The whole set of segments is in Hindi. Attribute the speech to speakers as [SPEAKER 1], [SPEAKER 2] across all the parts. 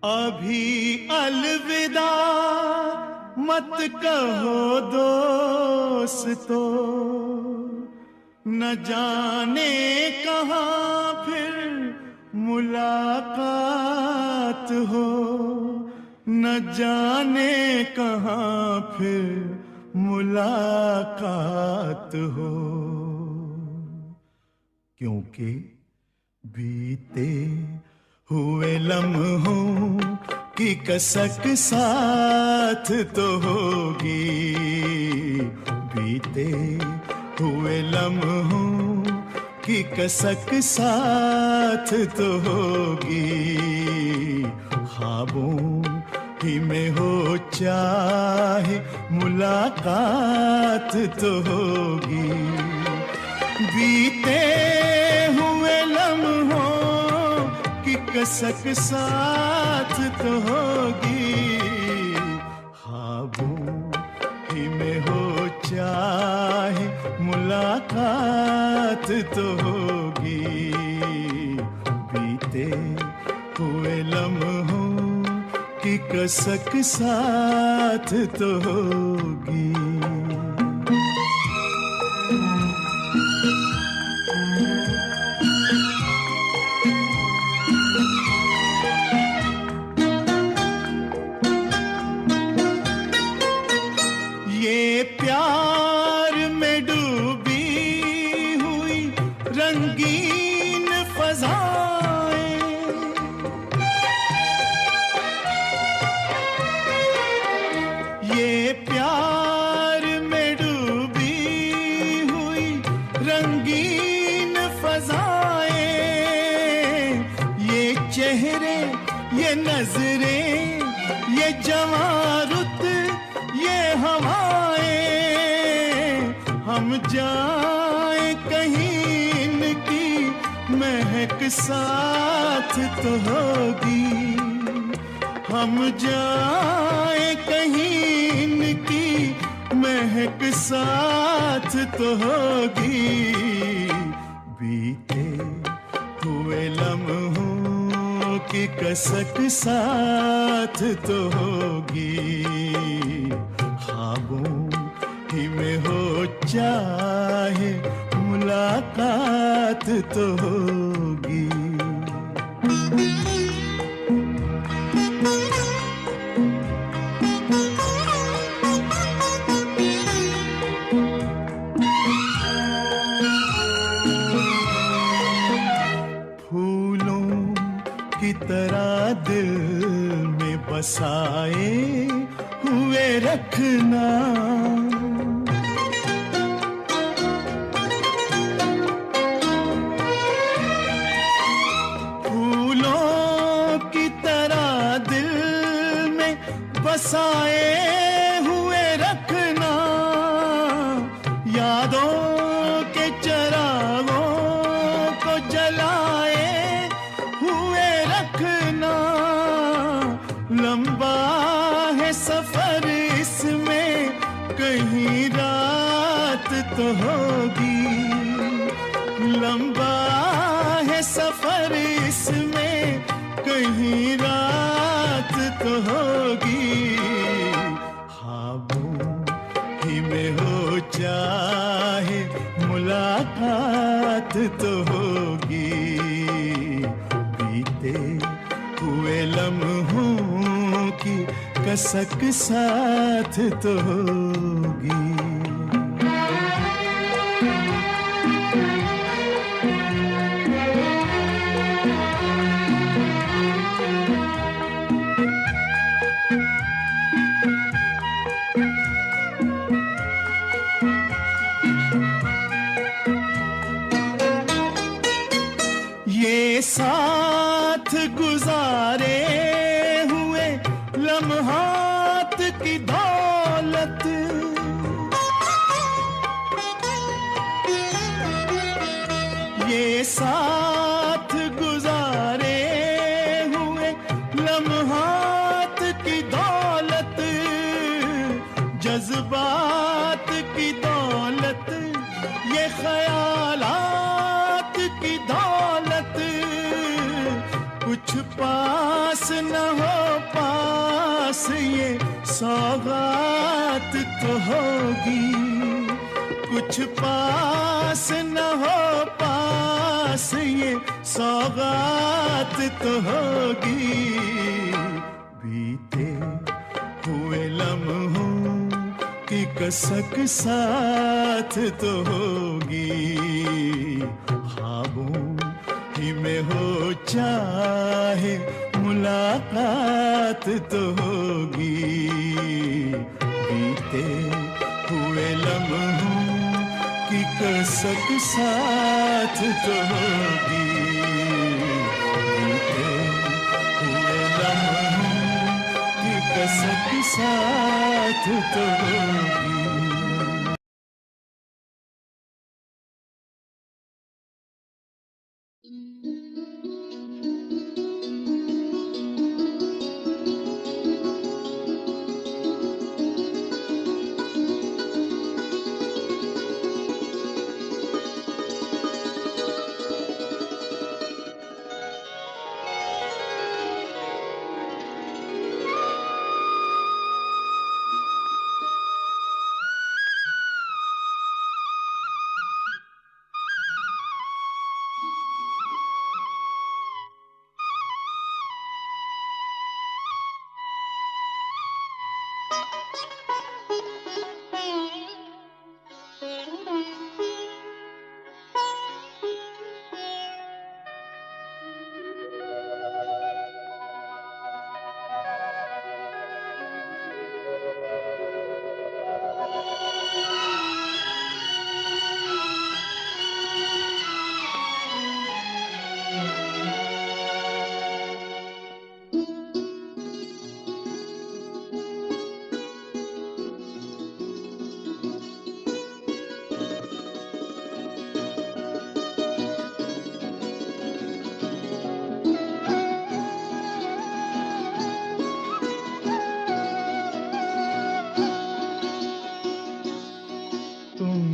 [SPEAKER 1] अभी अलविदा मत कहो दोस्तो, न जाने कहाँ फिर मुलाकात हो, न जाने कहाँ फिर मुलाकात हो। क्योंकि बीते हुए लम्हों की कसक साथ तो होगी, बीते हुए लम्हों की कसक साथ तो होगी। ख्वाबों ही में हो चाहे मुलाकात तो होगी, बीते हुए लम्हों की कसक साथ तो होगी। ख्वाबों ही में हो चाहे मुलाकात तो होगी, बीते हुए लम्हों की कसक साथ तो होगी। ये प्यार में डूबी हुई रंगीन फज़ाएं, ये प्यार में डूबी हुई रंगीन फज़ाएं, ये चेहरे ये नजरें ये जवां रुत ये हवाएं, हम जाए कहीं इनकी महक साथ तो होगी, हम जाए कहीं इनकी महक साथ तो होगी, बीते हुए लम्हों की कसक साथ तो होगी। ख्वाबों ही में हो चाहे मुलाकात तो होगी। फूलों की तरह दिल में बसाए हुए रखना, फूलों की तरह दिल में बसाए हुए रखना, यादों के चिरागों को जलाए हुए रखना। लंबा है सफर इसमें कहीं रात तो होगी, लंबा है सफर इसमें कहीं रात तो होगी। ख्वाबों ही में हो चाहे मुलाकात तो होगी, बीते हुए लम्हों की कसक साथ तो होगी। ये साथ गुजारे हुए लम्हात की दौलत, ये साथ गुजारे हुए लम्हात की दौलत, जज्बात की दौलत, ये ख्यालात की दौलत, कुछ पास न हो पास ये सौगात तो होगी, कुछ पास न हो पास ये सौगात तो होगी। बीते हुए लम्हों की कसक साथ तो होगी, ख्वाबों ही में हो चाहे मुलाकात तो होगी। बीते हुए लम्हों की कसक साथ तो होगी, बीते हुए लम्हों की कसक साथ तो होगी।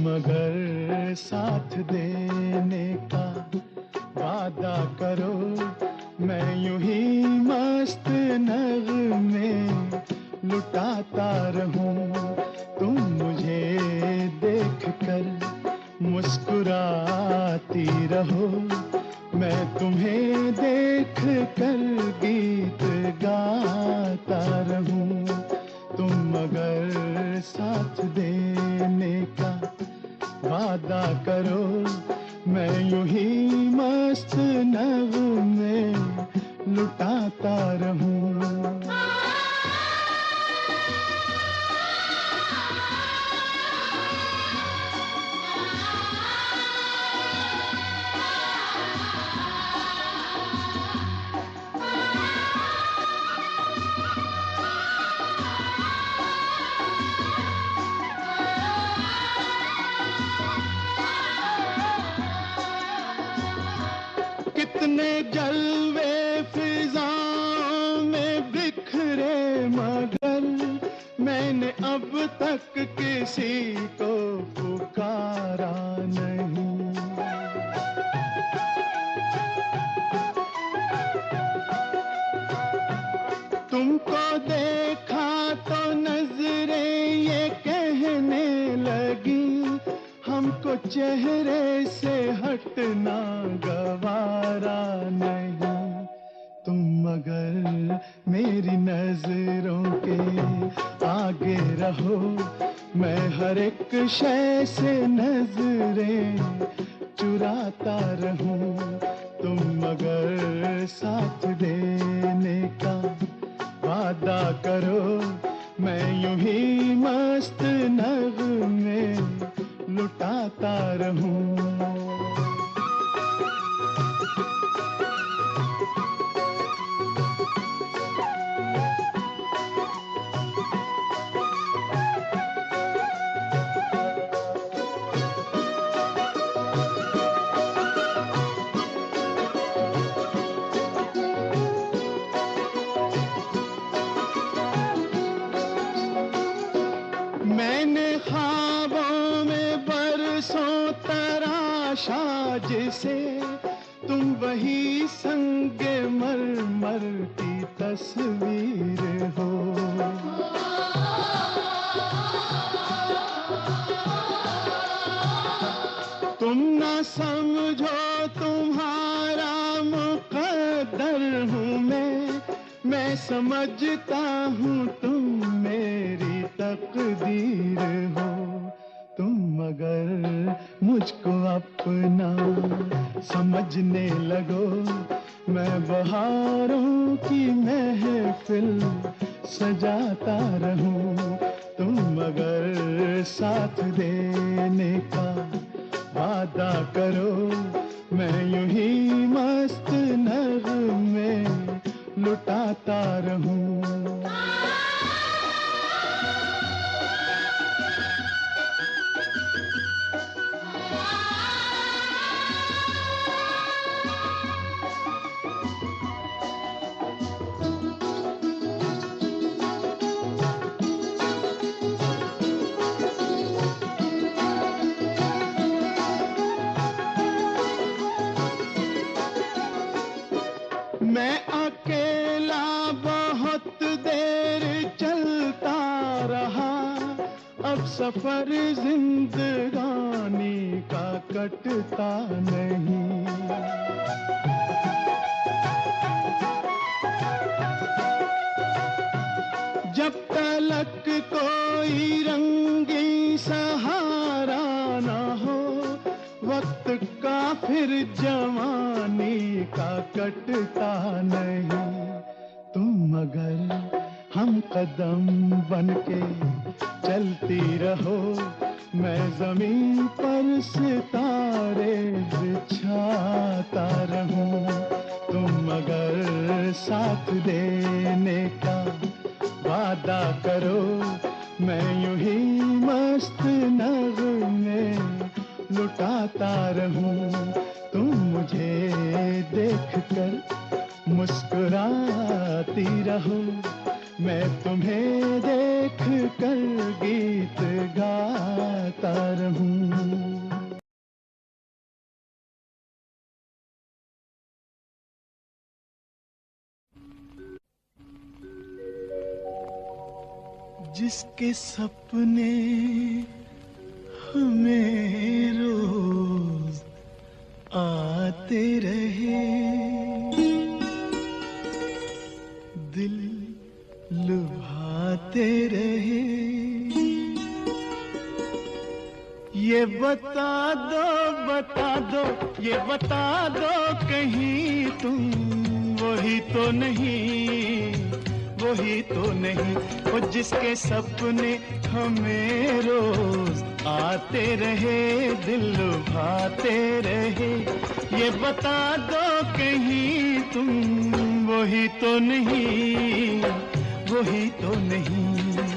[SPEAKER 1] मगर साथ देने का वादा करो, मैं यूं ही मस्त नगमे लुटाता रहूं। तुम मुझे देख कर मुस्कुराती रहो, मैं तुम्हें देख कर गीत गाता रहूं। तुम मगर साथ देने का वादा करो, मैं यूं ही मस्त नगमे लुटाता रहूं। कितने जलवे फिजाओं में बिखरे, मगर मैंने अब तक किसी को पुकारा नहीं। तुमको देखा तो नजरें ये कहने लगी, हमको चेहरे से हटना गवारा नहीं। तुम मगर मेरी नजरों के आगे रहो, मैं हर एक शय से नजरें चुराता रहूं। तुम मगर साथ देने का वादा करो, मैं यूं ही मस्त नगमे लुटाता रहूं। मैंने ख्वाबों में बरसों तरह तकदीर हो। तुम ना समझो तुम्हारा मुकद्दर हूँ मैं समझता हूँ तुम मेरी तकदीर हो। तुम अगर मुझको अपना समझने लगो, मैं बहारों की महफिल सजाता रहूं। तुम अगर साथ देने का वादा करो, मैं यूं ही मस्त नगमे लुटाता रहूं। मैं अकेला बहुत देर चलता रहा, अब सफर जिंदगानी का कटता नहीं। जब तलक कोई रंगी सहारा ना हो, वक्त का फिर जवानी का कटता नहीं। तुम अगर हम कदम बनके चलती रहो, मैं जमीन पर सितारे बिछाता रहूं। तुम अगर साथ देने का वादा करो, मैं यूं ही मस्त नगमे लुटाता रहूं। तुम मुझे देखकर मुस्कुराती रहो, मैं तुम्हें देखकर गीत गाता रहूं। जिसके सपने हमें रोज आते रहे, दिल लुभाते रहे। ये बता दो, ये बता दो कहीं तुम वही तो नहीं, वही तो नहीं। वो जिसके सपने हमें रोज आते रहे, दिल लुभाते रहे। ये बता दो कहीं तुम वही तो नहीं, वही तो नहीं।